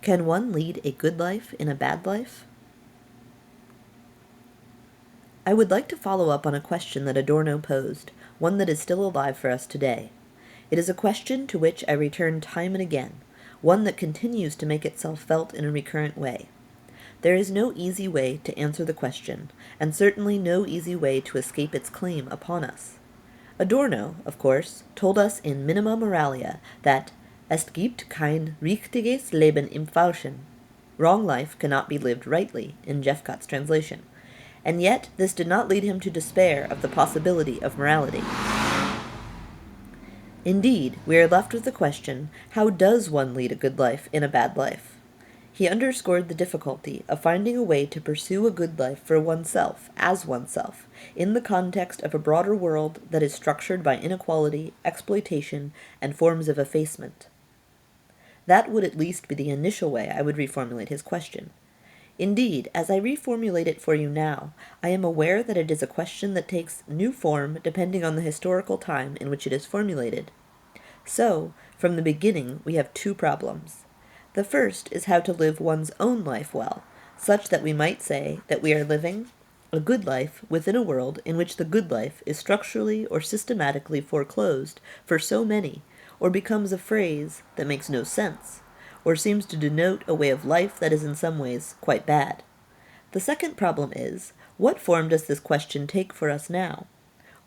Can one lead a good life in a bad life? I would like to follow up on a question that Adorno posed, one that is still alive for us today. It is a question to which I return time and again, one that continues to make itself felt in a recurrent way. There is no easy way to answer the question, and certainly no easy way to escape its claim upon us. Adorno, of course, told us in Minima Moralia that es gibt kein richtiges Leben im Falschen. Wrong life cannot be lived rightly, in Jeffcott's translation. And yet this did not lead him to despair of the possibility of morality. Indeed, we are left with the question, how does one lead a good life in a bad life? He underscored the difficulty of finding a way to pursue a good life for oneself, as oneself, in the context of a broader world that is structured by inequality, exploitation, and forms of effacement. That would at least be the initial way I would reformulate his question. Indeed, as I reformulate it for you now, I am aware that it is a question that takes new form depending on the historical time in which it is formulated. So, from the beginning, we have two problems. The first is how to live one's own life well, such that we might say that we are living a good life within a world in which the good life is structurally or systematically foreclosed for so many, or becomes a phrase that makes no sense, or seems to denote a way of life that is in some ways quite bad. The second problem is, what form does this question take for us now?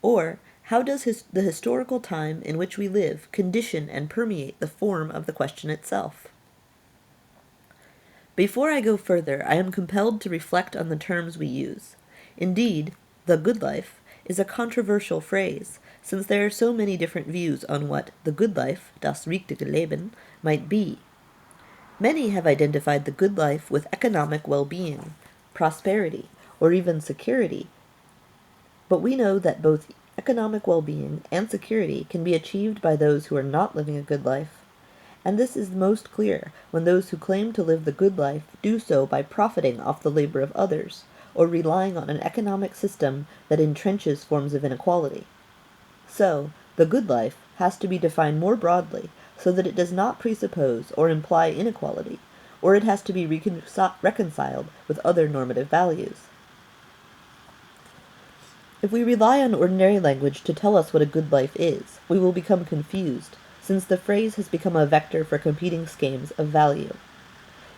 Or, how does the historical time in which we live condition and permeate the form of the question itself? Before I go further, I am compelled to reflect on the terms we use. Indeed, the good life is a controversial phrase, since there are so many different views on what the good life, das richtige Leben, might be. Many have identified the good life with economic well-being, prosperity, or even security. But we know that both economic well-being and security can be achieved by those who are not living a good life. And this is most clear when those who claim to live the good life do so by profiting off the labor of others, or relying on an economic system that entrenches forms of inequality. So, the good life has to be defined more broadly so that it does not presuppose or imply inequality, or it has to be reconciled with other normative values. If we rely on ordinary language to tell us what a good life is, we will become confused, since the phrase has become a vector for competing schemes of value.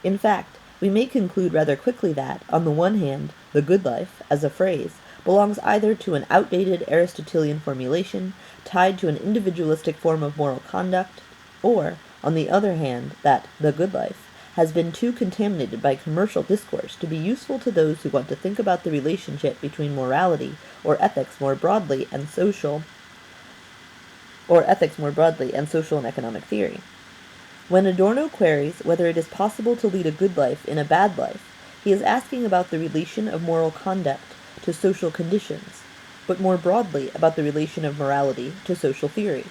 In fact, we may conclude rather quickly that, on the one hand, the good life, as a phrase, belongs either to an outdated Aristotelian formulation tied to an individualistic form of moral conduct, or, on the other hand, that the good life has been too contaminated by commercial discourse to be useful to those who want to think about the relationship between morality or ethics more broadly and social and economic theory. When Adorno queries whether it is possible to lead a good life in a bad life, he is asking about the relation of moral conduct to social conditions, but more broadly about the relation of morality to social theory.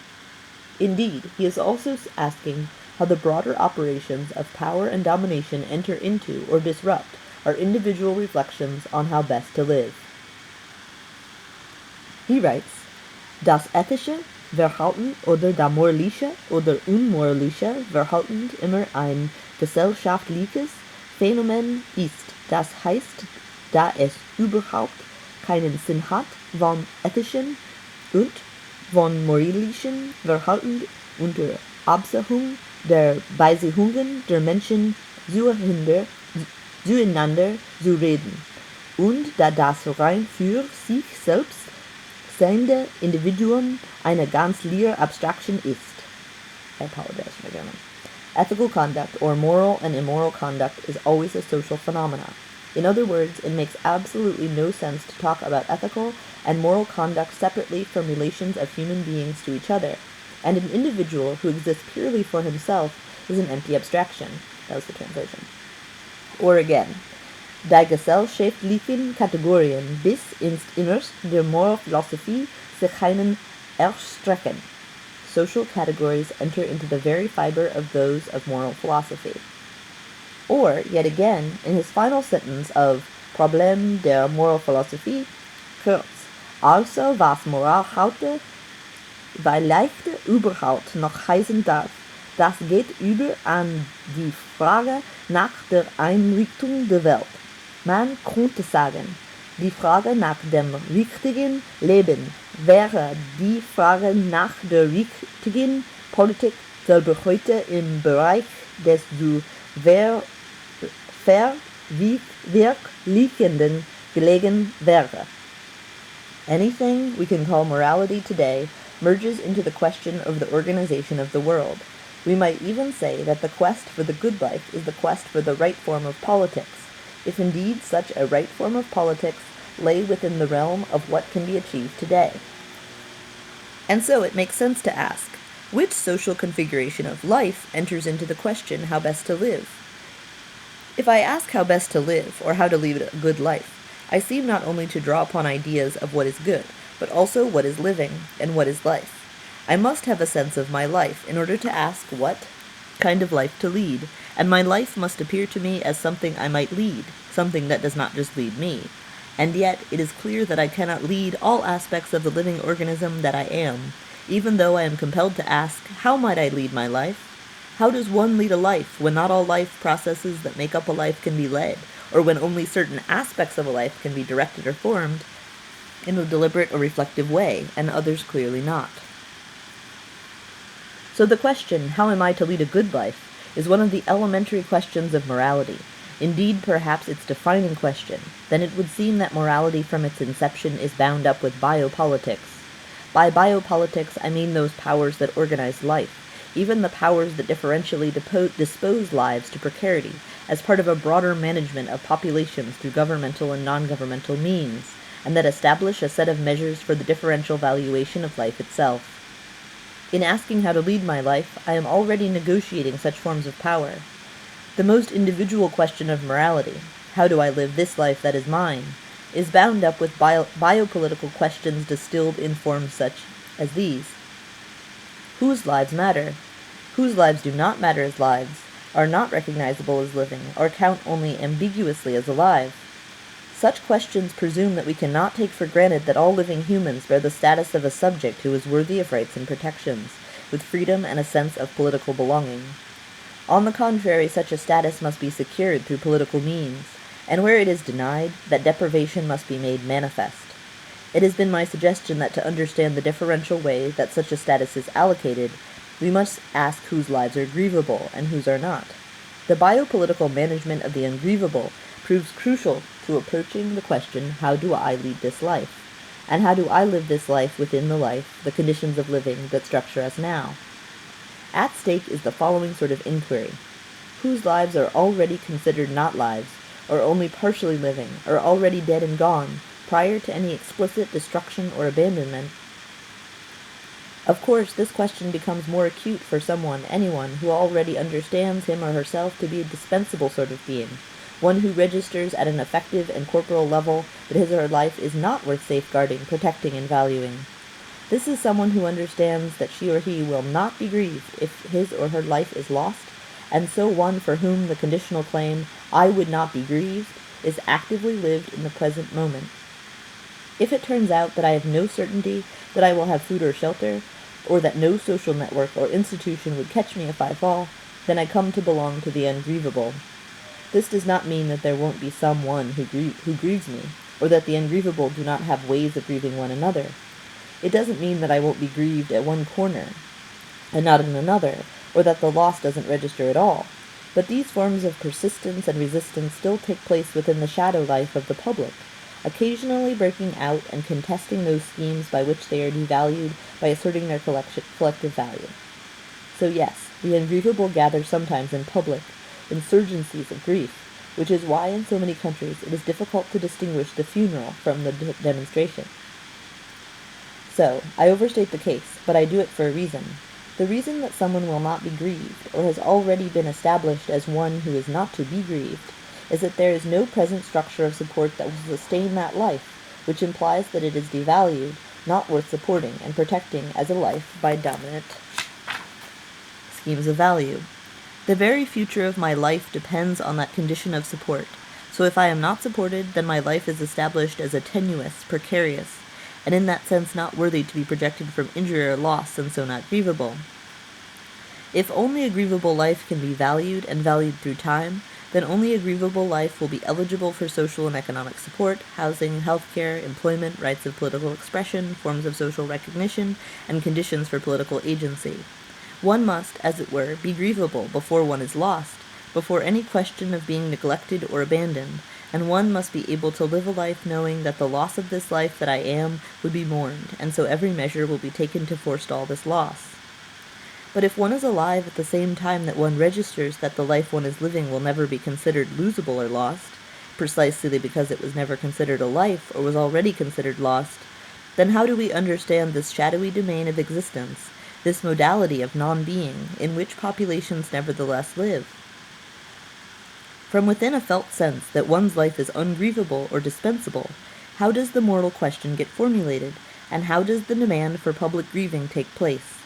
Indeed, he is also asking how the broader operations of power and domination enter into or disrupt our individual reflections on how best to live. He writes, Das ethische Verhalten oder das moralische oder unmoralische Verhalten immer ein gesellschaftliches Phänomen ist. Das heißt, da es überhaupt keinen Sinn hat, von ethischen und von moralischen Verhalten unter Absehung der Beziehungen der Menschen zueinander zu reden, und da das rein für sich selbst seiende Individuum eine ganz leere Abstraction ist. I apologize for my German. Ethical conduct, or moral and immoral conduct, is always a social phenomena. In other words, it makes absolutely no sense to talk about ethical and moral conduct separately from relations of human beings to each other, and an individual who exists purely for himself is an empty abstraction. That was the translation. Or again, die gesellschaftlichen Kategorien bis ins Innerste der Moralphilosophie sich einen erstrecken. Social categories enter into the very fiber of those of moral philosophy. Or, yet again, in his final sentence of Problem der Moralphilosophie, kurz, was Moral heute vielleicht überhaupt noch heißen darf, Das geht über an die Frage nach der Einrichtung der Welt. Man könnte sagen, die Frage nach dem richtigen Leben wäre die Frage nach der richtigen Politik, selber heute im Bereich des zu verwirklichenden gelegen wäre. Anything we can call morality today merges into the question of the organization of the world. We might even say that the quest for the good life is the quest for the right form of politics, if indeed such a right form of politics lay within the realm of what can be achieved today. And so it makes sense to ask, which social configuration of life enters into the question how best to live? If I ask how best to live, or how to lead a good life, I seem not only to draw upon ideas of what is good, but also what is living, and what is life. I must have a sense of my life in order to ask what kind of life to lead, and my life must appear to me as something I might lead, something that does not just lead me. And yet it is clear that I cannot lead all aspects of the living organism that I am, even though I am compelled to ask, how might I lead my life? How does one lead a life when not all life processes that make up a life can be led, or when only certain aspects of a life can be directed or formed in a deliberate or reflective way, and others clearly not? So the question, how am I to lead a good life, is one of the elementary questions of morality, indeed perhaps its defining question. Then it would seem that morality from its inception is bound up with biopolitics. By biopolitics I mean those powers that organize life, even the powers that differentially dispose lives to precarity, as part of a broader management of populations through governmental and non-governmental means, and that establish a set of measures for the differential valuation of life itself. In asking how to lead my life, I am already negotiating such forms of power. The most individual question of morality, how do I live this life that is mine, is bound up with biopolitical questions distilled in forms such as these. Whose lives matter? Whose lives do not matter as lives, are not recognizable as living, or count only ambiguously as alive? Such questions presume that we cannot take for granted that all living humans bear the status of a subject who is worthy of rights and protections, with freedom and a sense of political belonging. On the contrary, such a status must be secured through political means, and where it is denied, that deprivation must be made manifest. It has been my suggestion that to understand the differential way that such a status is allocated, we must ask whose lives are grievable and whose are not. The biopolitical management of the ungrievable proves crucial to approaching the question, how do I lead this life? And how do I live this life within the conditions of living that structure us now? At stake is the following sort of inquiry. Whose lives are already considered not lives, or only partially living, or already dead and gone, prior to any explicit destruction or abandonment? Of course, this question becomes more acute for anyone who already understands him or herself to be a dispensable sort of being, one who registers at an affective and corporal level that his or her life is not worth safeguarding, protecting, and valuing. This is someone who understands that she or he will not be grieved if his or her life is lost, and so one for whom the conditional claim, I would not be grieved, is actively lived in the present moment. If it turns out that I have no certainty that I will have food or shelter, or that no social network or institution would catch me if I fall, then I come to belong to the ungrievable. This does not mean that there won't be someone who grieves me, or that the ungrievable do not have ways of grieving one another. It doesn't mean that I won't be grieved at one corner, and not in another, or that the loss doesn't register at all. But these forms of persistence and resistance still take place within the shadow life of the public, occasionally breaking out and contesting those schemes by which they are devalued by asserting their collective value. So yes, the ungrievable gather sometimes in public insurgencies of grief, which is why in so many countries it is difficult to distinguish the funeral from the demonstration. So, I overstate the case, but I do it for a reason. The reason that someone will not be grieved, or has already been established as one who is not to be grieved, is that there is no present structure of support that will sustain that life, which implies that it is devalued, not worth supporting and protecting as a life by dominant schemes of value. The very future of my life depends on that condition of support, so if I am not supported, then my life is established as a tenuous, precarious, and in that sense not worthy to be projected from injury or loss, and so not grievable. If only a grievable life can be valued and valued through time, then only a grievable life will be eligible for social and economic support, housing, healthcare, employment, rights of political expression, forms of social recognition, and conditions for political agency. One must, as it were, be grievable before one is lost, before any question of being neglected or abandoned, and one must be able to live a life knowing that the loss of this life that I am would be mourned, and so every measure will be taken to forestall this loss. But if one is alive at the same time that one registers that the life one is living will never be considered losable or lost, precisely because it was never considered a life or was already considered lost, then how do we understand this shadowy domain of existence, this modality of non-being, in which populations nevertheless live? From within a felt sense that one's life is ungrievable or dispensable, how does the mortal question get formulated, and how does the demand for public grieving take place?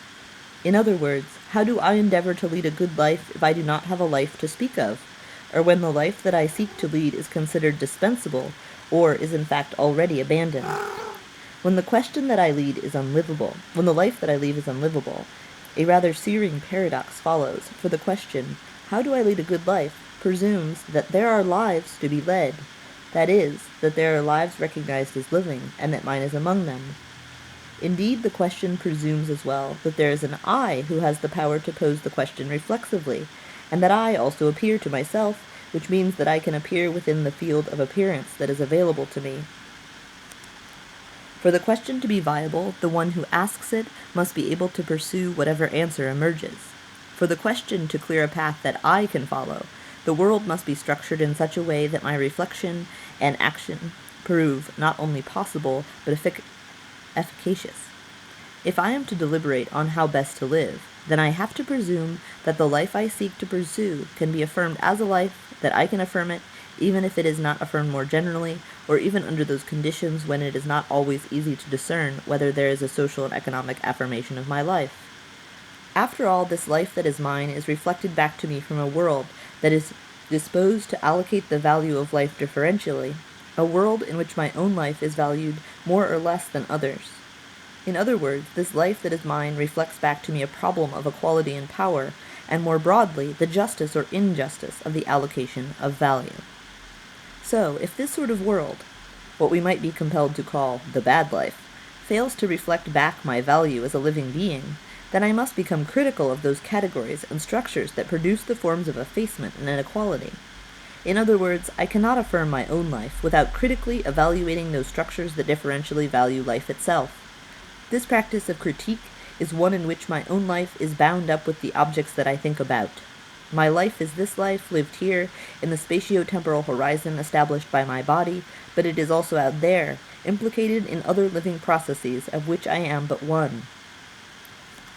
In other words, how do I endeavor to lead a good life if I do not have a life to speak of, or when the life that I seek to lead is considered dispensable, or is in fact already abandoned? When the question that I lead is unlivable, when the life that I lead is unlivable, a rather searing paradox follows, for the question, how do I lead a good life, presumes that there are lives to be led, that is, that there are lives recognized as living, and that mine is among them. Indeed, the question presumes as well that there is an I who has the power to pose the question reflexively, and that I also appear to myself, which means that I can appear within the field of appearance that is available to me. For the question to be viable, the one who asks it must be able to pursue whatever answer emerges. For the question to clear a path that I can follow, the world must be structured in such a way that my reflection and action prove not only possible, but efficacious. If I am to deliberate on how best to live, then I have to presume that the life I seek to pursue can be affirmed as a life, that I can affirm it, even if it is not affirmed more generally, or even under those conditions when it is not always easy to discern whether there is a social and economic affirmation of my life. After all, this life that is mine is reflected back to me from a world that is disposed to allocate the value of life differentially, a world in which my own life is valued more or less than others. In other words, this life that is mine reflects back to me a problem of equality and power, and more broadly, the justice or injustice of the allocation of value. So, if this sort of world, what we might be compelled to call the bad life, fails to reflect back my value as a living being, then I must become critical of those categories and structures that produce the forms of effacement and inequality. In other words, I cannot affirm my own life without critically evaluating those structures that differentially value life itself. This practice of critique is one in which my own life is bound up with the objects that I think about. My life is this life lived here in the spatio-temporal horizon established by my body, but it is also out there, implicated in other living processes of which I am but one.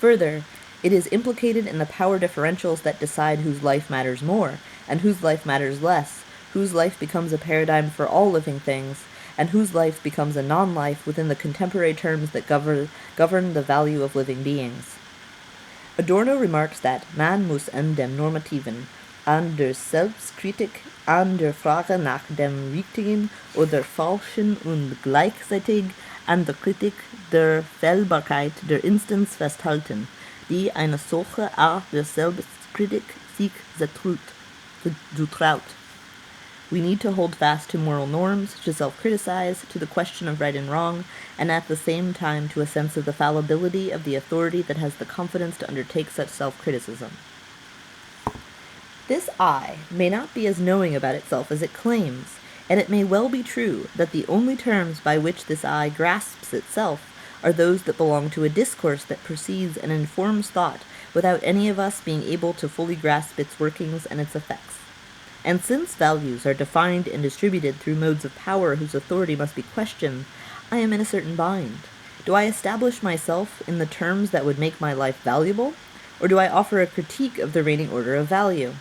Further, it is implicated in the power differentials that decide whose life matters more, and whose life matters less, whose life becomes a paradigm for all living things, and whose life becomes a non-life within the contemporary terms that govern the value of living beings. Adorno remarks that man muss an dem Normativen, an der Selbstkritik, an der Frage nach dem Richtigen oder Falschen und gleichzeitig an der Kritik der Fehlbarkeit der Instanz festhalten, die eine solche Art der Selbstkritik sich zutraut. We need to hold fast to moral norms, to self-criticize, to the question of right and wrong, and at the same time to a sense of the fallibility of the authority that has the confidence to undertake such self-criticism. This I may not be as knowing about itself as it claims, and it may well be true that the only terms by which this I grasps itself are those that belong to a discourse that precedes and informs thought without any of us being able to fully grasp its workings and its effects. And since values are defined and distributed through modes of power whose authority must be questioned, I am in a certain bind. Do I establish myself in the terms that would make my life valuable, or do I offer a critique of the reigning order of value?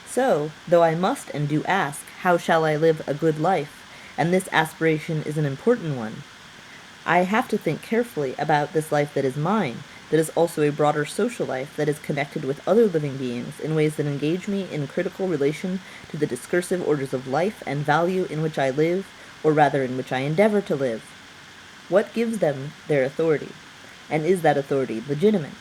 So, though I must and do ask, how shall I live a good life, and this aspiration is an important one, I have to think carefully about this life that is mine, that is also a broader social life that is connected with other living beings in ways that engage me in critical relation to the discursive orders of life and value in which I live, or rather in which I endeavor to live. What gives them their authority? And is that authority legitimate?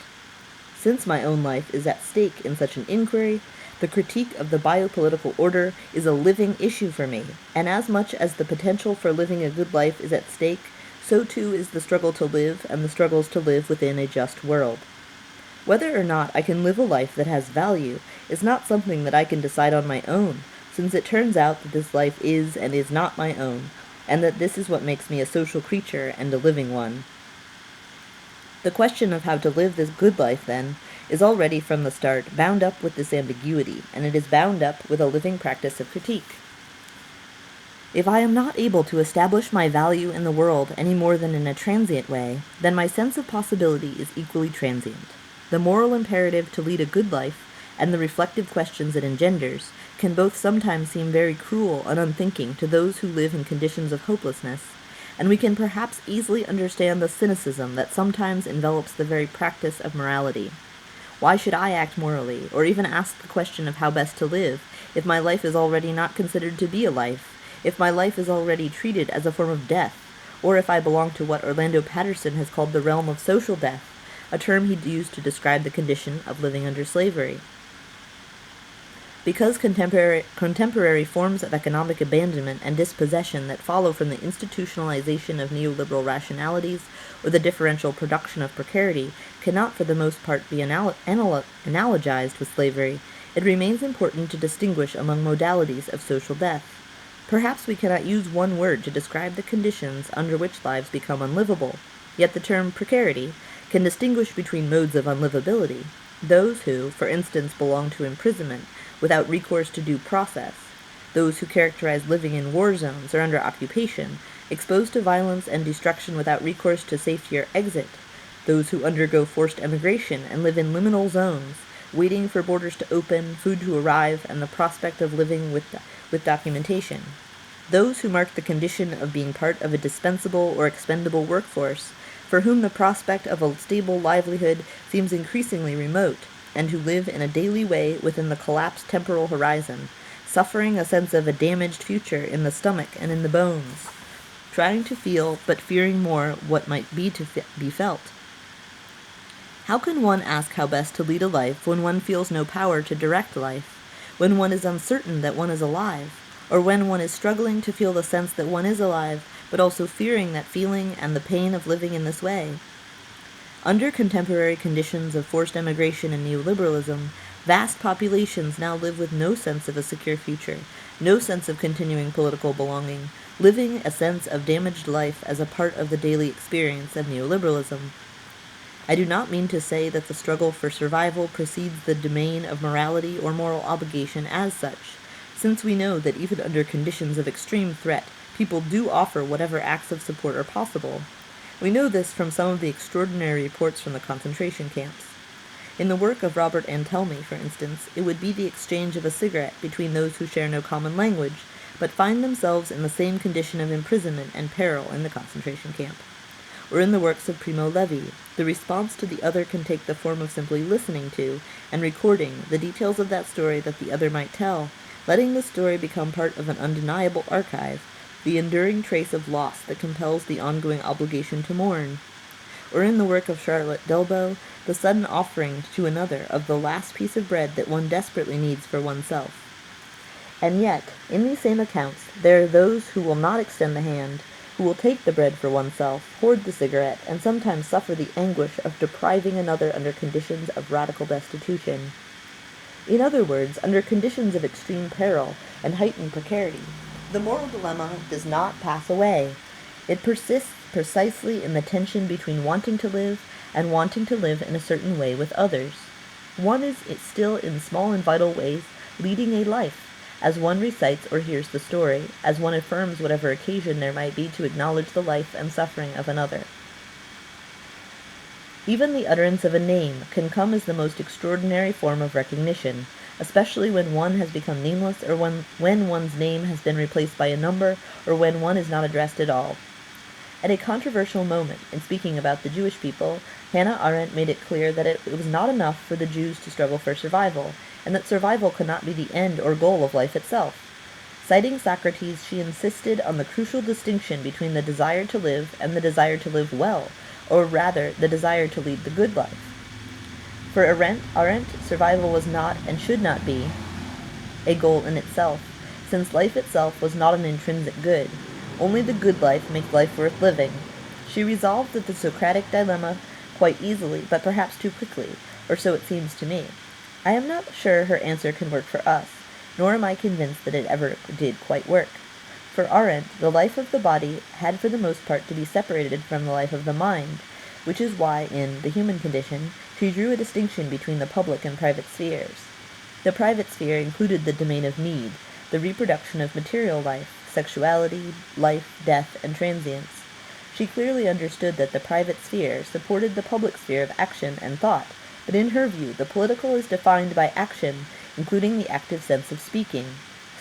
Since my own life is at stake in such an inquiry, the critique of the biopolitical order is a living issue for me, and as much as the potential for living a good life is at stake, so too is the struggle to live and the struggles to live within a just world. Whether or not I can live a life that has value is not something that I can decide on my own, since it turns out that this life is and is not my own, and that this is what makes me a social creature and a living one. The question of how to live this good life, then, is already from the start bound up with this ambiguity, and it is bound up with a living practice of critique. If I am not able to establish my value in the world any more than in a transient way, then my sense of possibility is equally transient. The moral imperative to lead a good life, and the reflective questions it engenders, can both sometimes seem very cruel and unthinking to those who live in conditions of hopelessness, and we can perhaps easily understand the cynicism that sometimes envelops the very practice of morality. Why should I act morally, or even ask the question of how best to live, if my life is already not considered to be a life, if my life is already treated as a form of death, or if I belong to what Orlando Patterson has called the realm of social death, a term he used to describe the condition of living under slavery? Because contemporary forms of economic abandonment and dispossession that follow from the institutionalization of neoliberal rationalities or the differential production of precarity cannot for the most part be analogized with slavery, it remains important to distinguish among modalities of social death. Perhaps we cannot use one word to describe the conditions under which lives become unlivable, yet the term precarity can distinguish between modes of unlivability, those who, for instance, belong to imprisonment without recourse to due process, those who characterize living in war zones or under occupation, exposed to violence and destruction without recourse to safety or exit, those who undergo forced emigration and live in liminal zones, waiting for borders to open, food to arrive, and the prospect of living with documentation, those who mark the condition of being part of a dispensable or expendable workforce, for whom the prospect of a stable livelihood seems increasingly remote, and who live in a daily way within the collapsed temporal horizon, suffering a sense of a damaged future in the stomach and in the bones, trying to feel but fearing more what might be to be felt. How can one ask how best to lead a life when one feels no power to direct life, when one is uncertain that one is alive, or when one is struggling to feel the sense that one is alive, but also fearing that feeling and the pain of living in this way? Under contemporary conditions of forced emigration and neoliberalism, vast populations now live with no sense of a secure future, no sense of continuing political belonging, living a sense of damaged life as a part of the daily experience of neoliberalism. I do not mean to say that the struggle for survival precedes the domain of morality or moral obligation as such, since we know that even under conditions of extreme threat, people do offer whatever acts of support are possible. We know this from some of the extraordinary reports from the concentration camps. In the work of Robert Antelme, for instance, it would be the exchange of a cigarette between those who share no common language, but find themselves in the same condition of imprisonment and peril in the concentration camp. Or in the works of Primo Levi, the response to the other can take the form of simply listening to and recording the details of that story that the other might tell, letting the story become part of an undeniable archive, the enduring trace of loss that compels the ongoing obligation to mourn. Or in the work of Charlotte Delbo, the sudden offering to another of the last piece of bread that one desperately needs for oneself. And yet, in these same accounts, there are those who will not extend the hand, who will take the bread for oneself, hoard the cigarette, and sometimes suffer the anguish of depriving another under conditions of radical destitution. In other words, under conditions of extreme peril and heightened precarity, the moral dilemma does not pass away. It persists precisely in the tension between wanting to live and wanting to live in a certain way with others. One is still in small and vital ways leading a life, as one recites or hears the story, as one affirms whatever occasion there might be to acknowledge the life and suffering of another. Even the utterance of a name can come as the most extraordinary form of recognition, especially when one has become nameless, or when one's name has been replaced by a number, or when one is not addressed at all. At a controversial moment, in speaking about the Jewish people, Hannah Arendt made it clear that it was not enough for the Jews to struggle for survival, and that survival could not be the end or goal of life itself. Citing Socrates, she insisted on the crucial distinction between the desire to live and the desire to live well, or rather, the desire to lead the good life. For Arendt, survival was not and should not be a goal in itself, since life itself was not an intrinsic good. Only the good life makes life worth living. She resolved the Socratic dilemma quite easily, but perhaps too quickly, or so it seems to me. I am not sure her answer can work for us, nor am I convinced that it ever did quite work. For Arendt, the life of the body had for the most part to be separated from the life of the mind, which is why, in The Human Condition, she drew a distinction between the public and private spheres. The private sphere included the domain of need, the reproduction of material life, sexuality, life, death, and transience. She clearly understood that the private sphere supported the public sphere of action and thought, but in her view, the political is defined by action, including the active sense of speaking.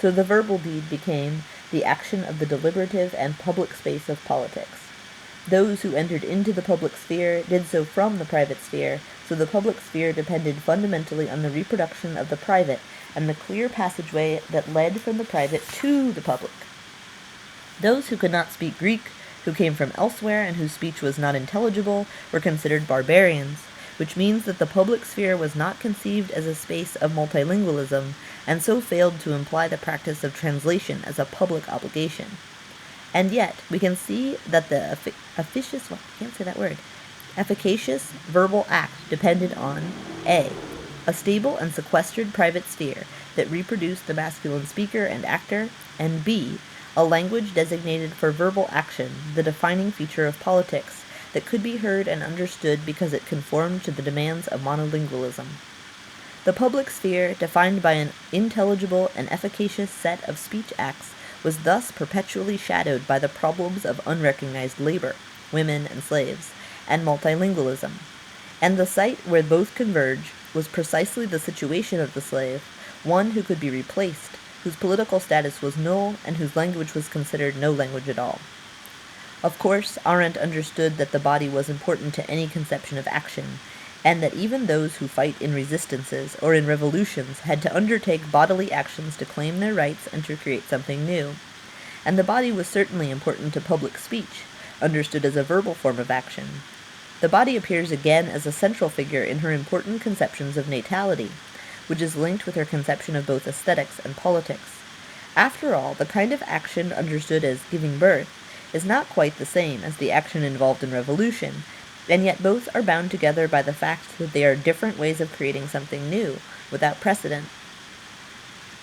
So the verbal deed became the action of the deliberative and public space of politics. Those who entered into the public sphere did so from the private sphere, so the public sphere depended fundamentally on the reproduction of the private and the clear passageway that led from the private to the public. Those who could not speak Greek, who came from elsewhere and whose speech was not intelligible, were considered barbarians, which means that the public sphere was not conceived as a space of multilingualism, and so failed to imply the practice of translation as a public obligation. And yet, we can see that the efficacious verbal act depended on a stable and sequestered private sphere that reproduced the masculine speaker and actor, and b, a language designated for verbal action, the defining feature of politics, that could be heard and understood because it conformed to the demands of monolingualism. The public sphere, defined by an intelligible and efficacious set of speech acts, was thus perpetually shadowed by the problems of unrecognized labor, women and slaves, and multilingualism. And the site where both converge was precisely the situation of the slave, one who could be replaced, whose political status was null, and whose language was considered no language at all. Of course, Arendt understood that the body was important to any conception of action, and that even those who fight in resistances or in revolutions had to undertake bodily actions to claim their rights and to create something new. And the body was certainly important to public speech, understood as a verbal form of action. The body appears again as a central figure in her important conceptions of natality, which is linked with her conception of both aesthetics and politics. After all, the kind of action understood as giving birth is not quite the same as the action involved in revolution, and yet both are bound together by the fact that they are different ways of creating something new, without precedent.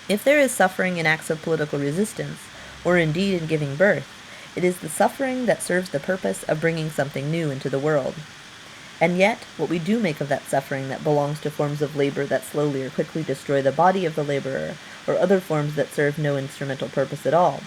If there is suffering in acts of political resistance, or indeed in giving birth, it is the suffering that serves the purpose of bringing something new into the world. And yet, what we do make of that suffering that belongs to forms of labor that slowly or quickly destroy the body of the laborer, or other forms that serve no instrumental purpose at all?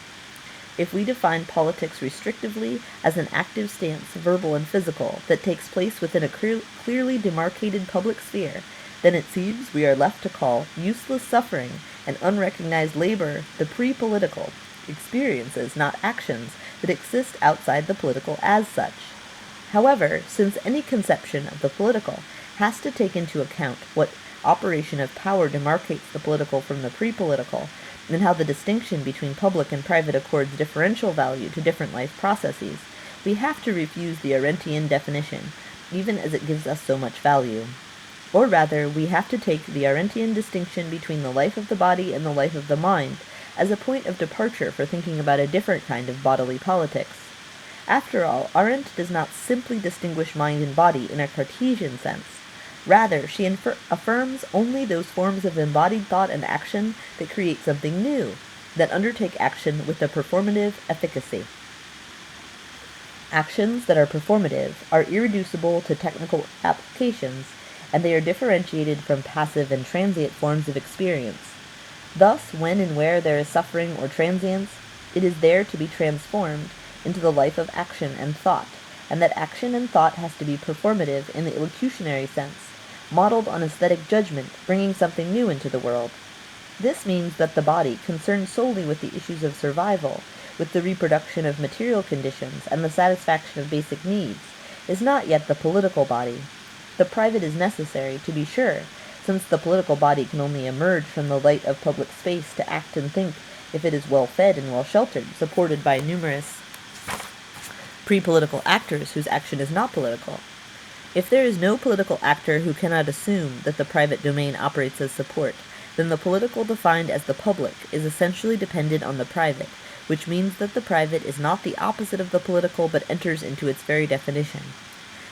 If we define politics restrictively as an active stance, verbal and physical, that takes place within a clearly demarcated public sphere, then it seems we are left to call useless suffering and unrecognized labor the pre-political experiences, not actions, that exist outside the political as such. However, since any conception of the political has to take into account what operation of power demarcates the political from the pre-political, and how the distinction between public and private accords differential value to different life processes, we have to refuse the Arendtian definition, even as it gives us so much value. Or rather, we have to take the Arendtian distinction between the life of the body and the life of the mind as a point of departure for thinking about a different kind of bodily politics. After all, Arendt does not simply distinguish mind and body in a Cartesian sense. Rather, she affirms only those forms of embodied thought and action that create something new, that undertake action with a performative efficacy. Actions that are performative are irreducible to technical applications, and they are differentiated from passive and transient forms of experience. Thus, when and where there is suffering or transience, it is there to be transformed into the life of action and thought, and that action and thought has to be performative in the illocutionary sense, modeled on aesthetic judgment, bringing something new into the world. This means that the body, concerned solely with the issues of survival, with the reproduction of material conditions and the satisfaction of basic needs, is not yet the political body. The private is necessary, to be sure, since the political body can only emerge from the light of public space to act and think if it is well fed and well sheltered, supported by numerous pre-political actors whose action is not political. If there is no political actor who cannot assume that the private domain operates as support, then the political defined as the public is essentially dependent on the private, which means that the private is not the opposite of the political but enters into its very definition.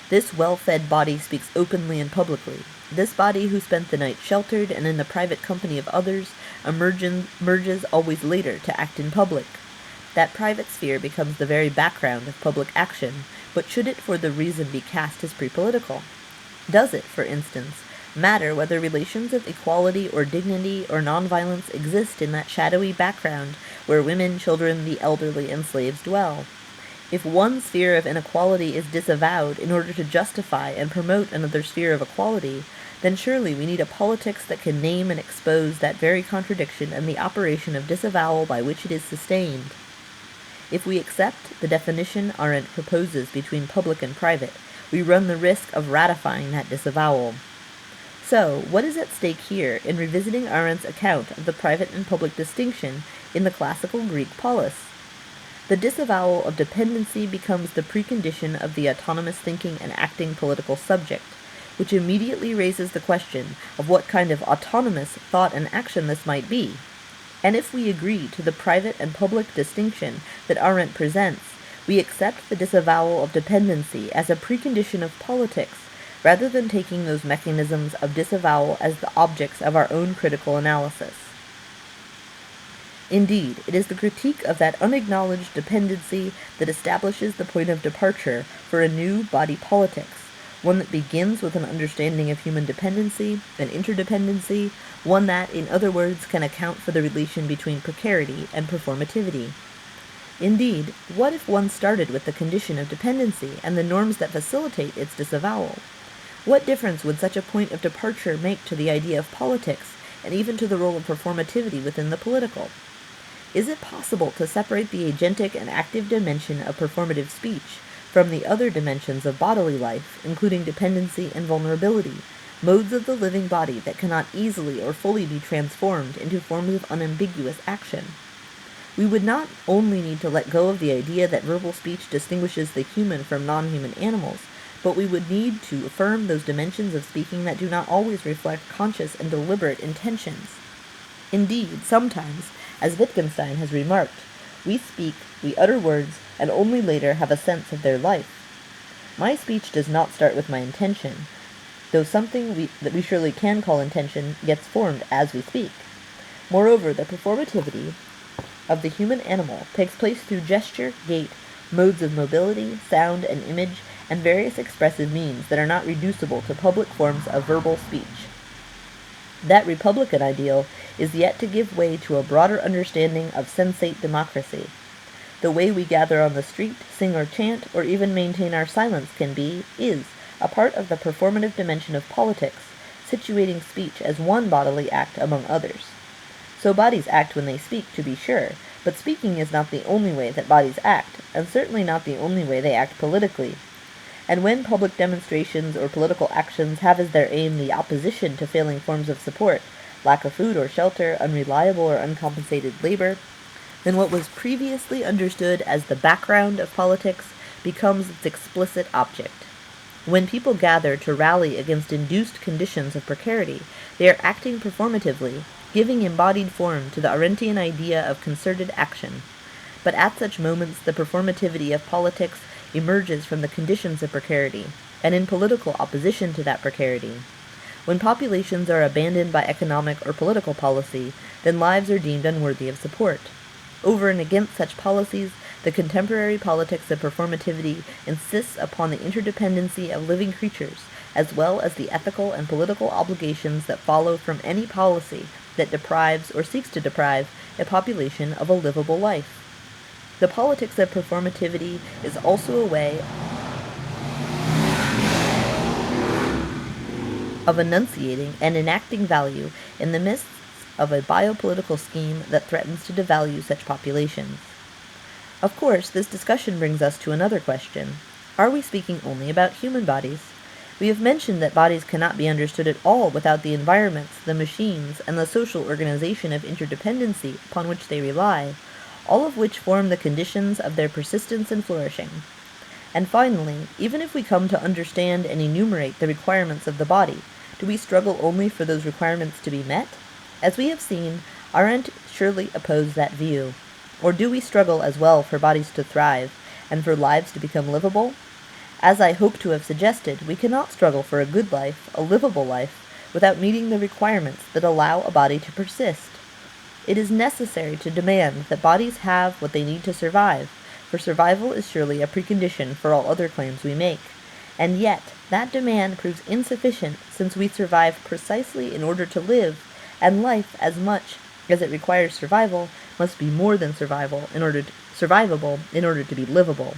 This well-fed body speaks openly and publicly. This body who spent the night sheltered and in the private company of others emerges always later to act in public. That private sphere becomes the very background of public action, but should it for the reason be cast as pre-political? Does it, for instance, matter whether relations of equality or dignity or nonviolence exist in that shadowy background where women, children, the elderly, and slaves dwell? If one sphere of inequality is disavowed in order to justify and promote another sphere of equality, then surely we need a politics that can name and expose that very contradiction and the operation of disavowal by which it is sustained. If we accept the definition Arendt proposes between public and private, we run the risk of ratifying that disavowal. So, what is at stake here in revisiting Arendt's account of the private and public distinction in the classical Greek polis? The disavowal of dependency becomes the precondition of the autonomous thinking and acting political subject, which immediately raises the question of what kind of autonomous thought and action this might be. And if we agree to the private and public distinction that Arendt presents, we accept the disavowal of dependency as a precondition of politics, rather than taking those mechanisms of disavowal as the objects of our own critical analysis. Indeed, it is the critique of that unacknowledged dependency that establishes the point of departure for a new body politics, one that begins with an understanding of human dependency and interdependency, one that, in other words, can account for the relation between precarity and performativity. Indeed, what if one started with the condition of dependency and the norms that facilitate its disavowal? What difference would such a point of departure make to the idea of politics, and even to the role of performativity within the political? Is it possible to separate the agentic and active dimension of performative speech from the other dimensions of bodily life, including dependency and vulnerability, modes of the living body that cannot easily or fully be transformed into forms of unambiguous action? We would not only need to let go of the idea that verbal speech distinguishes the human from non-human animals, but we would need to affirm those dimensions of speaking that do not always reflect conscious and deliberate intentions. Indeed, sometimes, as Wittgenstein has remarked, we speak, we utter words, and only later have a sense of their life. My speech does not start with my intention, though something that we surely can call intention gets formed as we speak. Moreover, the performativity of the human animal takes place through gesture, gait, modes of mobility, sound and image, and various expressive means that are not reducible to public forms of verbal speech. That Republican ideal is yet to give way to a broader understanding of sensate democracy. The way we gather on the street, sing or chant, or even maintain our silence is a part of the performative dimension of politics, situating speech as one bodily act among others. So bodies act when they speak, to be sure, but speaking is not the only way that bodies act, and certainly not the only way they act politically. And when public demonstrations or political actions have as their aim the opposition to failing forms of support, lack of food or shelter, unreliable or uncompensated labor, then what was previously understood as the background of politics becomes its explicit object. When people gather to rally against induced conditions of precarity, they are acting performatively, giving embodied form to the Arendtian idea of concerted action. But at such moments the performativity of politics emerges from the conditions of precarity, and in political opposition to that precarity. When populations are abandoned by economic or political policy, then lives are deemed unworthy of support. Over and against such policies, the contemporary politics of performativity insists upon the interdependency of living creatures, as well as the ethical and political obligations that follow from any policy that deprives or seeks to deprive a population of a livable life. The politics of performativity is also a way of enunciating and enacting value in the midst of a biopolitical scheme that threatens to devalue such populations. Of course, this discussion brings us to another question. Are we speaking only about human bodies? We have mentioned that bodies cannot be understood at all without the environments, the machines, and the social organization of interdependency upon which they rely, all of which form the conditions of their persistence and flourishing. And finally, even if we come to understand and enumerate the requirements of the body, do we struggle only for those requirements to be met? As we have seen, Arendt surely opposed that view. Or do we struggle as well for bodies to thrive, and for lives to become livable? As I hope to have suggested, we cannot struggle for a good life, a livable life, without meeting the requirements that allow a body to persist. It is necessary to demand that bodies have what they need to survive, for survival is surely a precondition for all other claims we make. And yet, that demand proves insufficient since we survive precisely in order to live, and life, as much as it requires survival, must be more than survivable in order to be livable.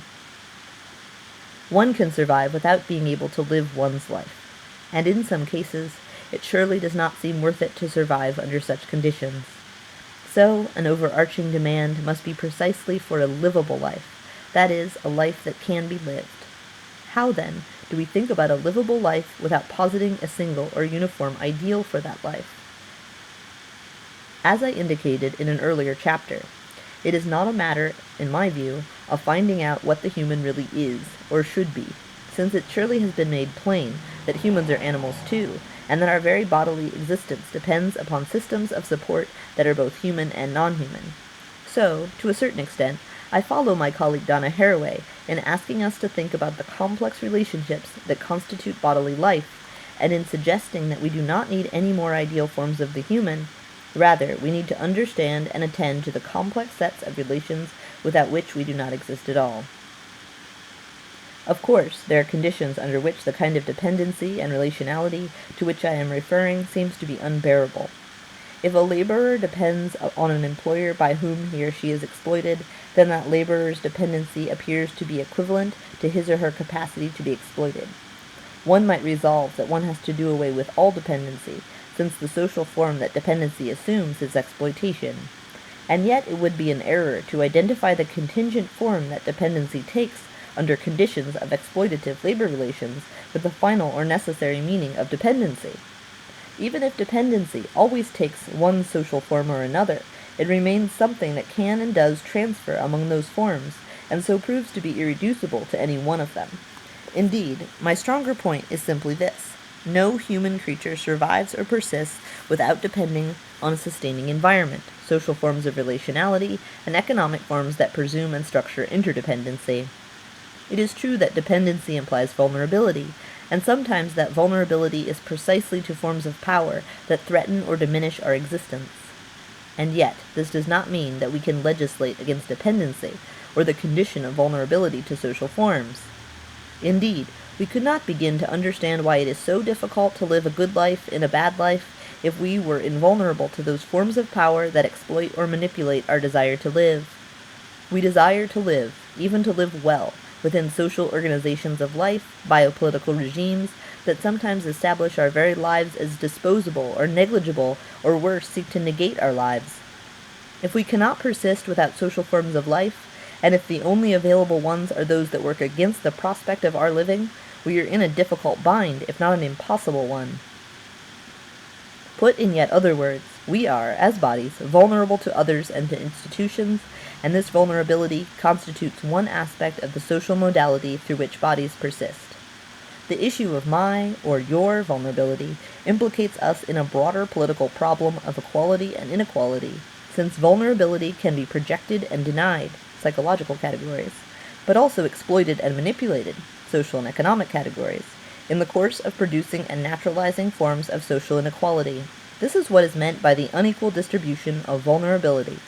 One can survive without being able to live one's life, and in some cases, it surely does not seem worth it to survive under such conditions. So, an overarching demand must be precisely for a livable life, that is, a life that can be lived. How, then, do we think about a livable life without positing a single or uniform ideal for that life? As I indicated in an earlier chapter, it is not a matter, in my view, of finding out what the human really is, or should be, since it surely has been made plain that humans are animals too, and that our very bodily existence depends upon systems of support that are both human and non-human. So, to a certain extent, I follow my colleague Donna Haraway in asking us to think about the complex relationships that constitute bodily life, and in suggesting that we do not need any more ideal forms of the human. Rather, we need to understand and attend to the complex sets of relations without which we do not exist at all. Of course, there are conditions under which the kind of dependency and relationality to which I am referring seems to be unbearable. If a laborer depends on an employer by whom he or she is exploited, then that laborer's dependency appears to be equivalent to his or her capacity to be exploited. One might resolve that one has to do away with all dependency, since the social form that dependency assumes is exploitation. And yet it would be an error to identify the contingent form that dependency takes under conditions of exploitative labor relations with the final or necessary meaning of dependency. Even if dependency always takes one social form or another, it remains something that can and does transfer among those forms, and so proves to be irreducible to any one of them. Indeed, my stronger point is simply this: no human creature survives or persists without depending on a sustaining environment, social forms of relationality, and economic forms that presume and structure interdependency. It is true that dependency implies vulnerability, and sometimes that vulnerability is precisely to forms of power that threaten or diminish our existence. And yet, this does not mean that we can legislate against dependency, or the condition of vulnerability to social forms. Indeed, we could not begin to understand why it is so difficult to live a good life in a bad life if we were invulnerable to those forms of power that exploit or manipulate our desire to live. We desire to live, even to live well, within social organizations of life, biopolitical regimes, that sometimes establish our very lives as disposable or negligible, or worse, seek to negate our lives. If we cannot persist without social forms of life, and if the only available ones are those that work against the prospect of our living, we are in a difficult bind, if not an impossible one. Put in yet other words, we are, as bodies, vulnerable to others and to institutions, and this vulnerability constitutes one aspect of the social modality through which bodies persist. The issue of my, or your, vulnerability implicates us in a broader political problem of equality and inequality, since vulnerability can be projected and denied, psychological categories, but also exploited and manipulated, social and economic categories, in the course of producing and naturalizing forms of social inequality. This is what is meant by the unequal distribution of vulnerability.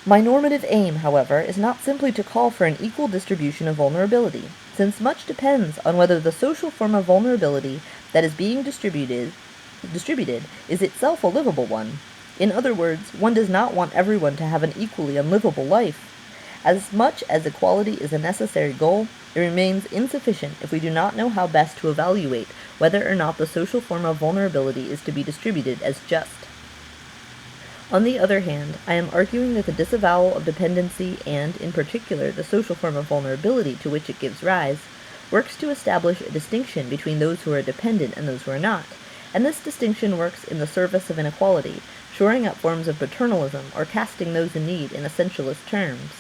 My normative aim, however, is not simply to call for an equal distribution of vulnerability, since much depends on whether the social form of vulnerability that is being distributed is itself a livable one. In other words, one does not want everyone to have an equally unlivable life. As much as equality is a necessary goal, it remains insufficient if we do not know how best to evaluate whether or not the social form of vulnerability is to be distributed as just. On the other hand, I am arguing that the disavowal of dependency and, in particular, the social form of vulnerability to which it gives rise, works to establish a distinction between those who are dependent and those who are not, and this distinction works in the service of inequality, shoring up forms of paternalism or casting those in need in essentialist terms.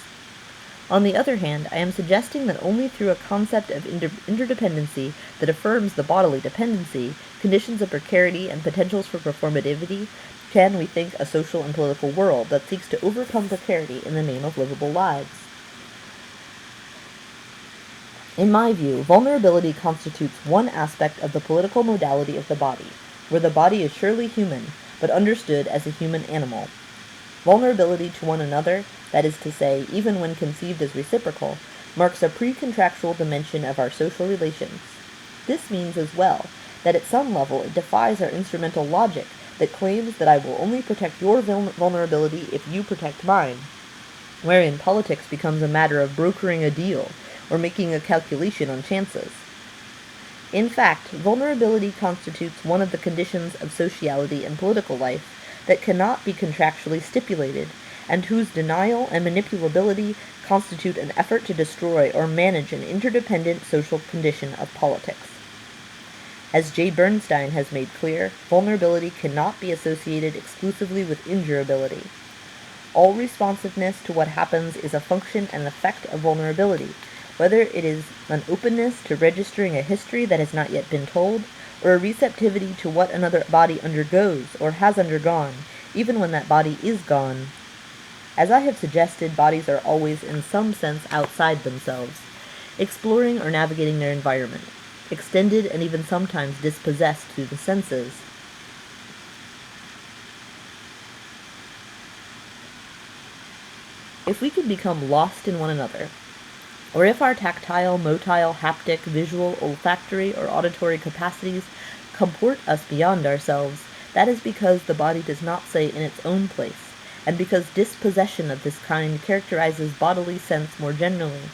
On the other hand, I am suggesting that only through a concept of interdependency that affirms the bodily dependency, conditions of precarity, and potentials for performativity, can we think a social and political world that seeks to overcome precarity in the name of livable lives. In my view, vulnerability constitutes one aspect of the political modality of the body, where the body is surely human, but understood as a human animal. Vulnerability to one another, that is to say, even when conceived as reciprocal, marks a pre-contractual dimension of our social relations. This means as well that at some level it defies our instrumental logic that claims that I will only protect your vulnerability if you protect mine, wherein politics becomes a matter of brokering a deal or making a calculation on chances. In fact, vulnerability constitutes one of the conditions of sociality and political life that cannot be contractually stipulated, and whose denial and manipulability constitute an effort to destroy or manage an interdependent social condition of politics. As J. Bernstein has made clear, vulnerability cannot be associated exclusively with injurability. All responsiveness to what happens is a function and effect of vulnerability, whether it is an openness to registering a history that has not yet been told, or a receptivity to what another body undergoes or has undergone, even when that body is gone. As I have suggested, bodies are always in some sense outside themselves, exploring or navigating their environment, extended and even sometimes dispossessed through the senses. If we could become lost in one another, or if our tactile, motile, haptic, visual, olfactory, or auditory capacities comport us beyond ourselves, that is because the body does not stay in its own place, and because dispossession of this kind characterizes bodily sense more generally.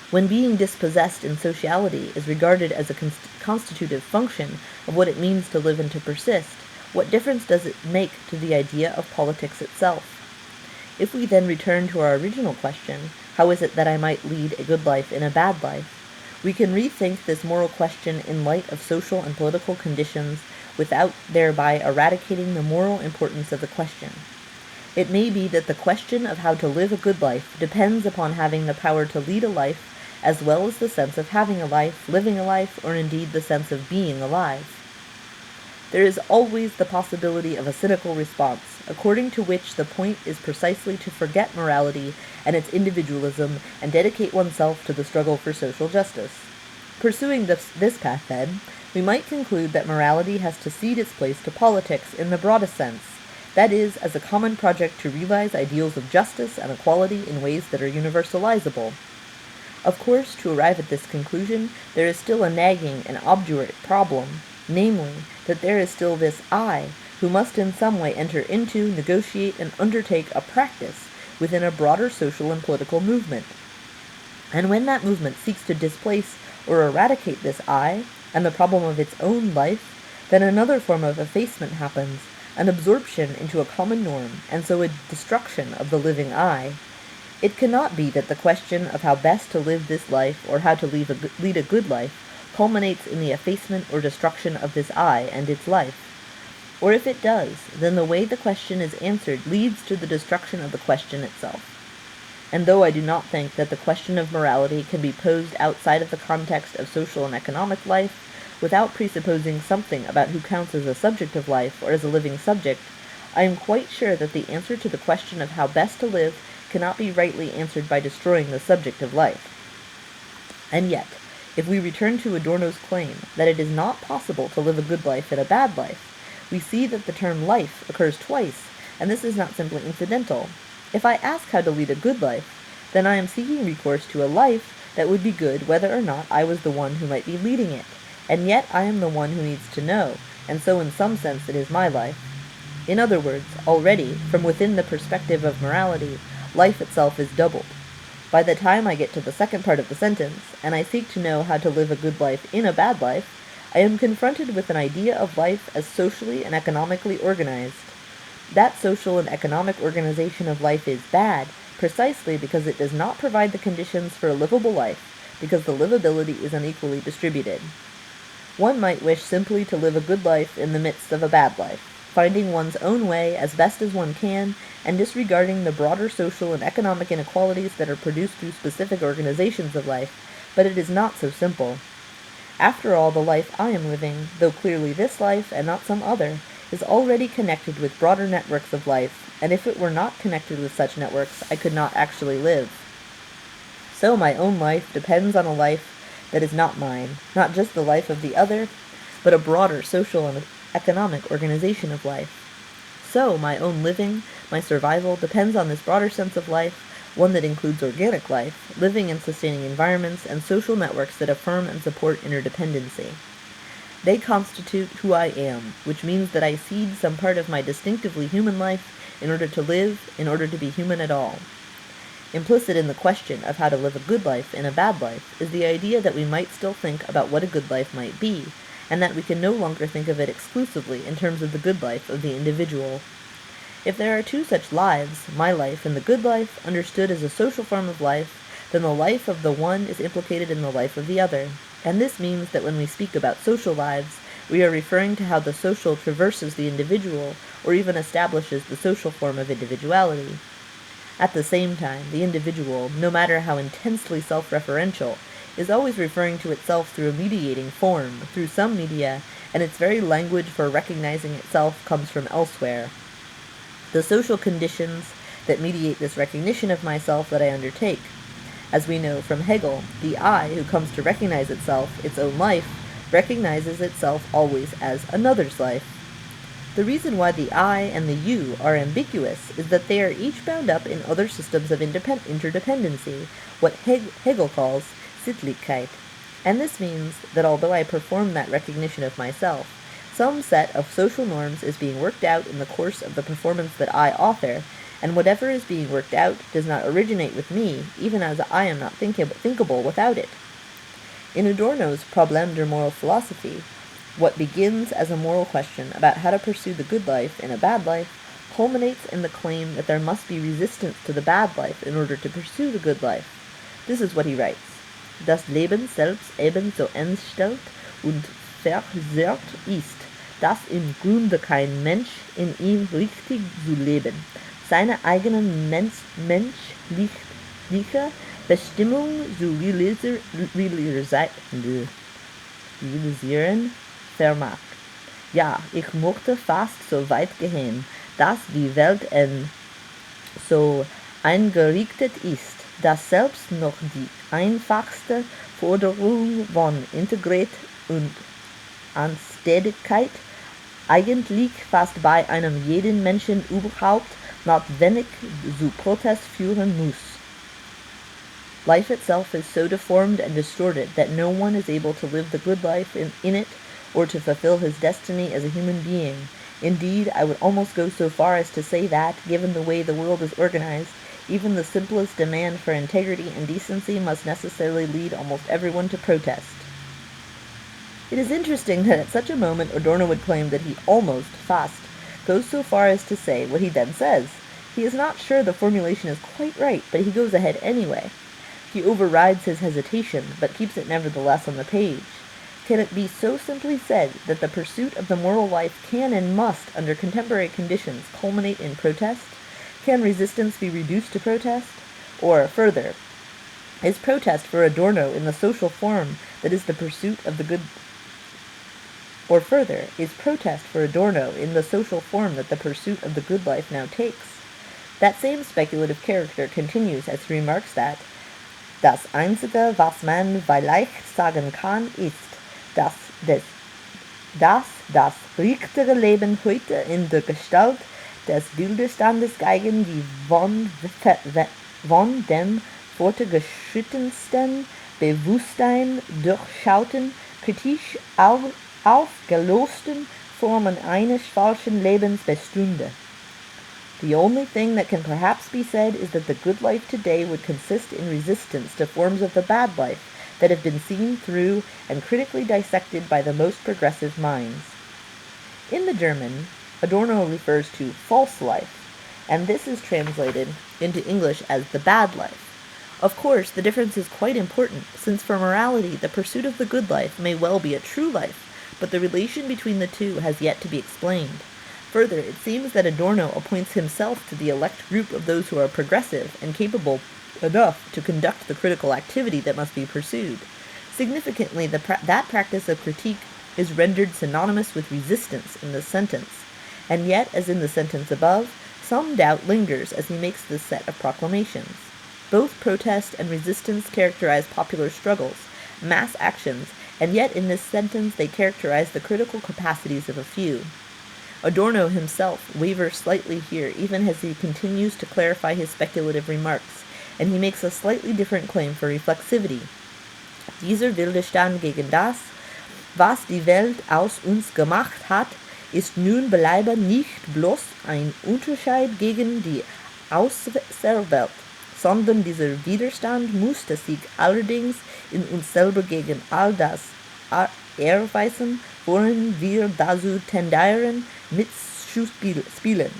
When being dispossessed in sociality is regarded as a constitutive function of what it means to live and to persist, what difference does it make to the idea of politics itself? If we then return to our original question, how is it that I might lead a good life in a bad life? We can rethink this moral question in light of social and political conditions without thereby eradicating the moral importance of the question. It may be that the question of how to live a good life depends upon having the power to lead a life, as well as the sense of having a life, living a life, or indeed the sense of being alive. There is always the possibility of a cynical response, according to which the point is precisely to forget morality and its individualism and dedicate oneself to the struggle for social justice. Pursuing this path, then, we might conclude that morality has to cede its place to politics in the broadest sense, that is, as a common project to realize ideals of justice and equality in ways that are universalizable. Of course, to arrive at this conclusion, there is still a nagging and obdurate problem, namely, that there is still this I, who must in some way enter into, negotiate, and undertake a practice within a broader social and political movement. And when that movement seeks to displace or eradicate this I, and the problem of its own life, then another form of effacement happens, an absorption into a common norm, and so a destruction of the living I. It cannot be that the question of how best to live this life, or how to lead a good life, culminates in the effacement or destruction of this I and its life. Or if it does, then the way the question is answered leads to the destruction of the question itself. And though I do not think that the question of morality can be posed outside of the context of social and economic life, without presupposing something about who counts as a subject of life or as a living subject, I am quite sure that the answer to the question of how best to live cannot be rightly answered by destroying the subject of life. And yet, if we return to Adorno's claim that it is not possible to live a good life in a bad life, we see that the term life occurs twice, and this is not simply incidental. If I ask how to lead a good life, then I am seeking recourse to a life that would be good whether or not I was the one who might be leading it, and yet I am the one who needs to know, and so in some sense it is my life. In other words, already, from within the perspective of morality, life itself is doubled. By the time I get to the second part of the sentence, and I seek to know how to live a good life in a bad life, I am confronted with an idea of life as socially and economically organized. That social and economic organization of life is bad, precisely because it does not provide the conditions for a livable life, because the livability is unequally distributed. One might wish simply to live a good life in the midst of a bad life. finding one's own way as best as one can, and disregarding the broader social and economic inequalities that are produced through specific organizations of life. But it is not so simple. After all, the life I am living, though clearly this life and not some other, is already connected with broader networks of life, and if it were not connected with such networks, I could not actually live. So my own life depends on a life that is not mine, not just the life of the other, but a broader social and economic organization of life. So my own living, my survival, depends on this broader sense of life, one that includes organic life, living and sustaining environments, and social networks that affirm and support interdependency. They constitute who I am, which means that I cede some part of my distinctively human life in order to live, in order to be human at all. Implicit in the question of how to live a good life in a bad life is the idea that we might still think about what a good life might be, and that we can no longer think of it exclusively in terms of the good life of the individual. If there are two such lives, my life and the good life, understood as a social form of life, then the life of the one is implicated in the life of the other. And this means that when we speak about social lives, we are referring to how the social traverses the individual, or even establishes the social form of individuality. At the same time, the individual, no matter how intensely self-referential, is always referring to itself through a mediating form, through some media, and its very language for recognizing itself comes from elsewhere. The social conditions that mediate this recognition of myself that I undertake. As we know from Hegel, the I who comes to recognize itself, its own life, recognizes itself always as another's life. The reason why the I and the you are ambiguous is that they are each bound up in other systems of interdependency, what Hegel calls Sittlichkeit. And this means that although I perform that recognition of myself, some set of social norms is being worked out in the course of the performance that I author, and whatever is being worked out does not originate with me, even as I am not thinkable without it. In Adorno's Problem der Moral Philosophy, what begins as a moral question about how to pursue the good life in a bad life culminates in the claim that there must be resistance to the bad life in order to pursue the good life. This is what he writes. Das Leben selbst ebenso entstellt und verzerrt ist, dass im Grunde kein Mensch in ihm richtig zu leben, seine eigenen menschliche Bestimmung zu realisieren vermag. Ja, ich möchte fast so weit gehen, dass die Welt so eingerichtet ist, dass selbst noch die einfachste Forderung von Integrität und Anständigkeit eigentlich fast bei einem jeden Menschen überhaupt notwendig zu Protest führen muss. Life itself is so deformed and distorted that no one is able to live the good life in it or to fulfill his destiny as a human being. Indeed, I would almost go so far as to say that, given the way the world is organized, even the simplest demand for integrity and decency must necessarily lead almost everyone to protest. It is interesting that at such a moment Adorno would claim that he almost, fast, goes so far as to say what he then says. He is not sure the formulation is quite right, but he goes ahead anyway. He overrides his hesitation, but keeps it nevertheless on the page. Can it be so simply said that the pursuit of the moral life can and must, under contemporary conditions, culminate in protest? Can resistance be reduced to protest? Or, further, is protest for Adorno in the social form that is the pursuit of the good Or further, is protest for Adorno in the social form that the pursuit of the good life now takes? That same speculative character continues as he remarks that das Einzige, was man vielleicht sagen kann, ist, dass das richtige Leben heute in der Gestalt des Bilderstandes gegen die von dem fortgeschrittensten Bewusstsein durchschauten, kritisch aufgelösten Formen eines falschen Lebens bestünde. The only thing that can perhaps be said is that the good life today would consist in resistance to forms of the bad life that have been seen through and critically dissected by the most progressive minds. In the German, Adorno refers to false life, and this is translated into English as the bad life. Of course, the difference is quite important, since for morality, the pursuit of the good life may well be a true life, but the relation between the two has yet to be explained. Further, it seems that Adorno appoints himself to the elect group of those who are progressive and capable enough to conduct the critical activity that must be pursued. Significantly, that practice of critique is rendered synonymous with resistance in this sentence, and yet, as in the sentence above, some doubt lingers as he makes this set of proclamations. Both protest and resistance characterize popular struggles, mass actions, and yet in this sentence they characterize the critical capacities of a few. Adorno himself wavers slightly here, even as he continues to clarify his speculative remarks, and he makes a slightly different claim for reflexivity. Dieser Widerstand gegen das, was die Welt aus uns gemacht hat, ist nun beileibe nicht bloß ein Unterschied gegen die Außenwelt, sondern dieser Widerstand musste sich allerdings in uns selber gegen all das erweisen, worin wir dazu tendieren, mitzuspielen.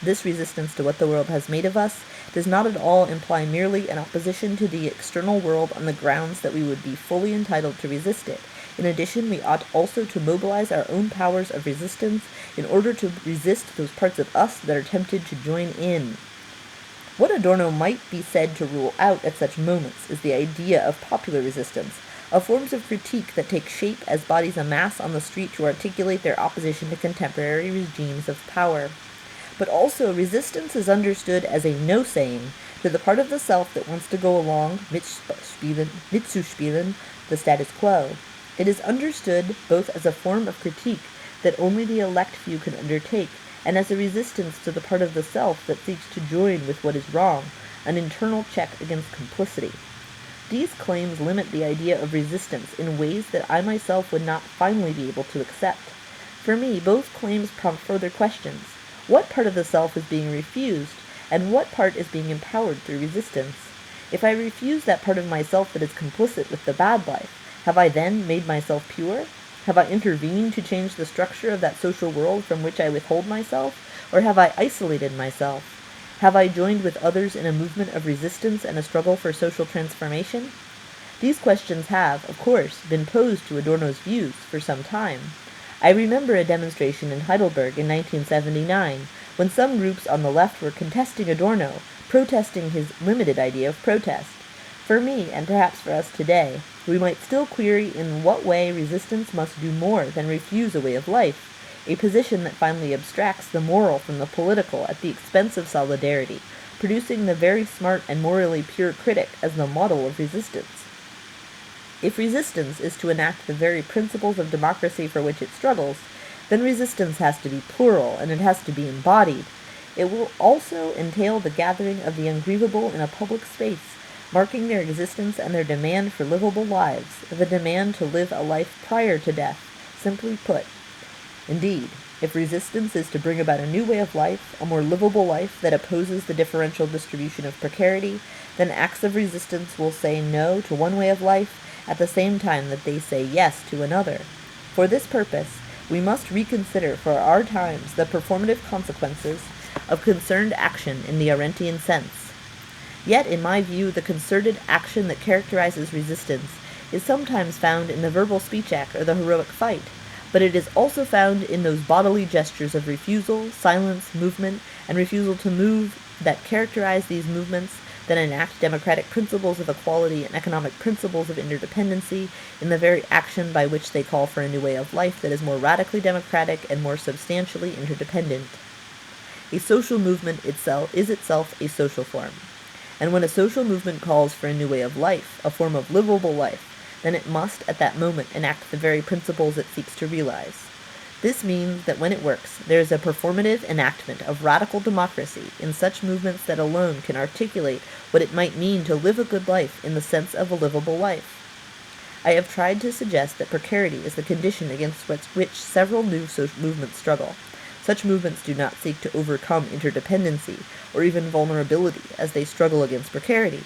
This resistance to what the world has made of us does not at all imply merely an opposition to the external world on the grounds that we would be fully entitled to resist it. In addition, we ought also to mobilize our own powers of resistance in order to resist those parts of us that are tempted to join in. What Adorno might be said to rule out at such moments is the idea of popular resistance, of forms of critique that take shape as bodies amass on the street to articulate their opposition to contemporary regimes of power. But also, resistance is understood as a no-saying to the part of the self that wants to go along, mitzuspielen, the status quo. It is understood both as a form of critique that only the elect few can undertake, and as a resistance to the part of the self that seeks to join with what is wrong, an internal check against complicity. These claims limit the idea of resistance in ways that I myself would not finally be able to accept. For me, both claims prompt further questions. What part of the self is being refused, and what part is being empowered through resistance? If I refuse that part of myself that is complicit with the bad life, have I then made myself pure? Have I intervened to change the structure of that social world from which I withhold myself, or have I isolated myself? Have I joined with others in a movement of resistance and a struggle for social transformation? These questions have, of course, been posed to Adorno's views for some time. I remember a demonstration in Heidelberg in 1979, when some groups on the left were contesting Adorno, protesting his limited idea of protest. For me, and perhaps for us today, we might still query in what way resistance must do more than refuse a way of life, a position that finally abstracts the moral from the political at the expense of solidarity, producing the very smart and morally pure critic as the model of resistance. If resistance is to enact the very principles of democracy for which it struggles, then resistance has to be plural and it has to be embodied. It will also entail the gathering of the ungrievable in a public space, marking their existence and their demand for livable lives, the demand to live a life prior to death, simply put. Indeed, if resistance is to bring about a new way of life, a more livable life that opposes the differential distribution of precarity, then acts of resistance will say no to one way of life at the same time that they say yes to another. For this purpose, we must reconsider for our times the performative consequences of concerted action in the Arendtian sense. Yet, in my view, the concerted action that characterizes resistance is sometimes found in the verbal speech act or the heroic fight, but it is also found in those bodily gestures of refusal, silence, movement, and refusal to move that characterize these movements, that enact democratic principles of equality and economic principles of interdependency in the very action by which they call for a new way of life that is more radically democratic and more substantially interdependent. A social movement is itself a social form. And when a social movement calls for a new way of life, a form of livable life, then it must, at that moment, enact the very principles it seeks to realize. This means that when it works, there is a performative enactment of radical democracy in such movements that alone can articulate what it might mean to live a good life in the sense of a livable life. I have tried to suggest that precarity is the condition against which several new social movements struggle. Such movements do not seek to overcome interdependency or even vulnerability as they struggle against precarity.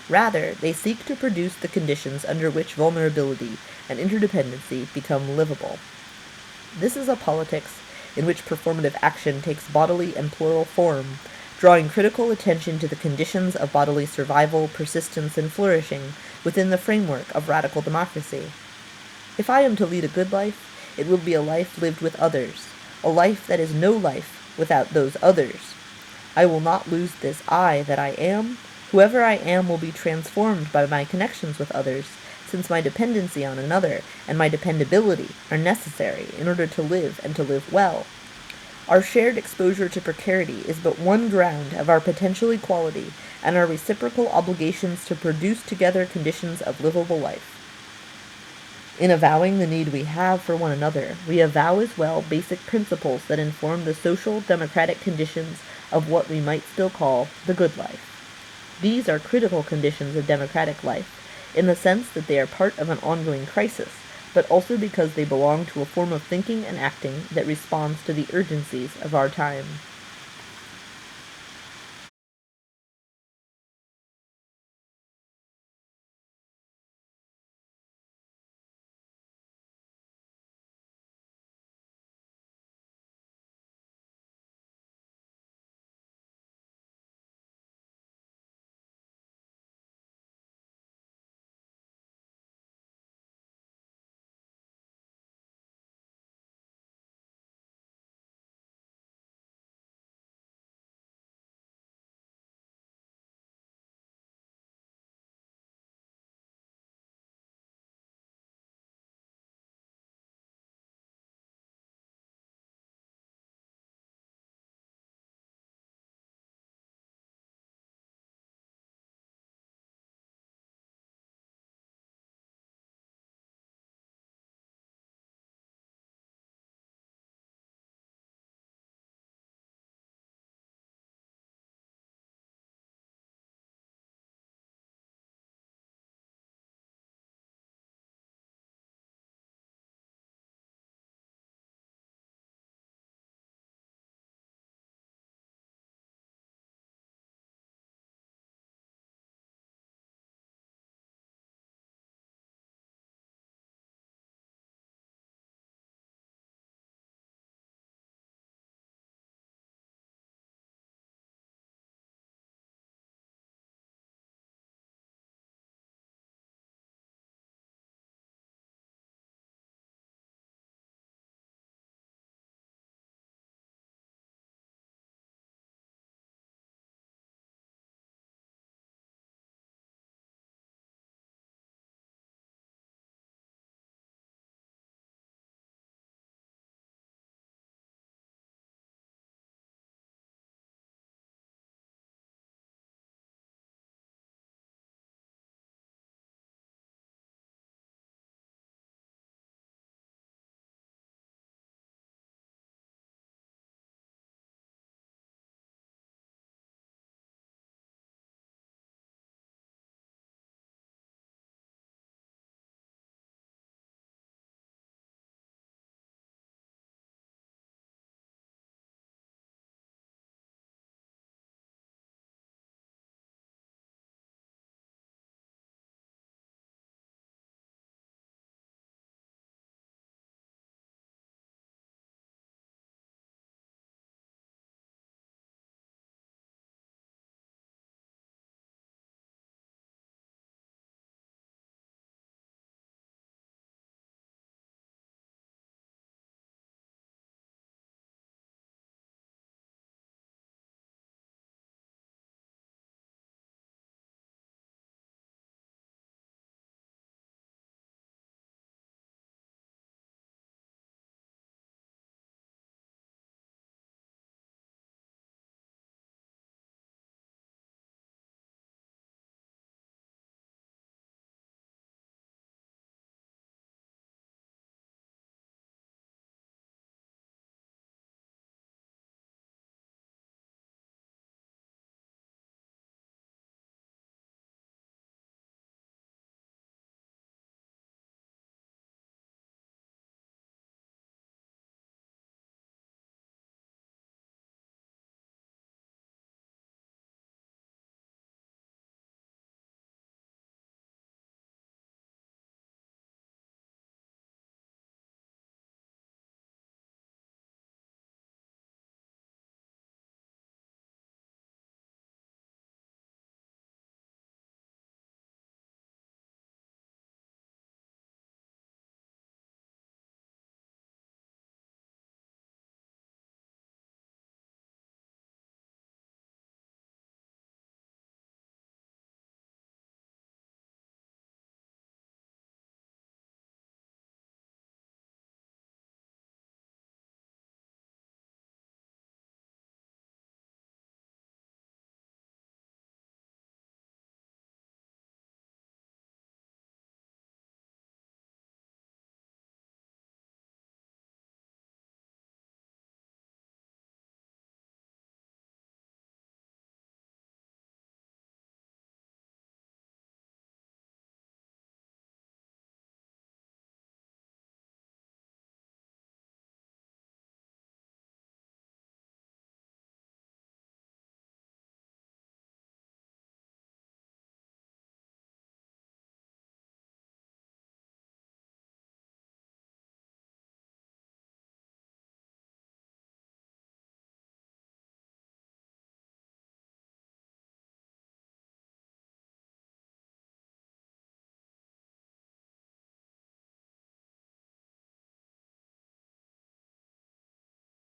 Rather, they seek to produce the conditions under which vulnerability and interdependency become livable. This is a politics in which performative action takes bodily and plural form, drawing critical attention to the conditions of bodily survival, persistence, and flourishing within the framework of radical democracy. If I am to lead a good life, it will be a life lived with others, a life that is no life without those others. I will not lose this I that I am. Whoever I am will be transformed by my connections with others, since my dependency on another and my dependability are necessary in order to live and to live well. Our shared exposure to precarity is but one ground of our potential equality and our reciprocal obligations to produce together conditions of livable life. In avowing the need we have for one another, we avow as well basic principles that inform the social democratic conditions of what we might still call the good life. These are critical conditions of democratic life, in the sense that they are part of an ongoing crisis, but also because they belong to a form of thinking and acting that responds to the urgencies of our time.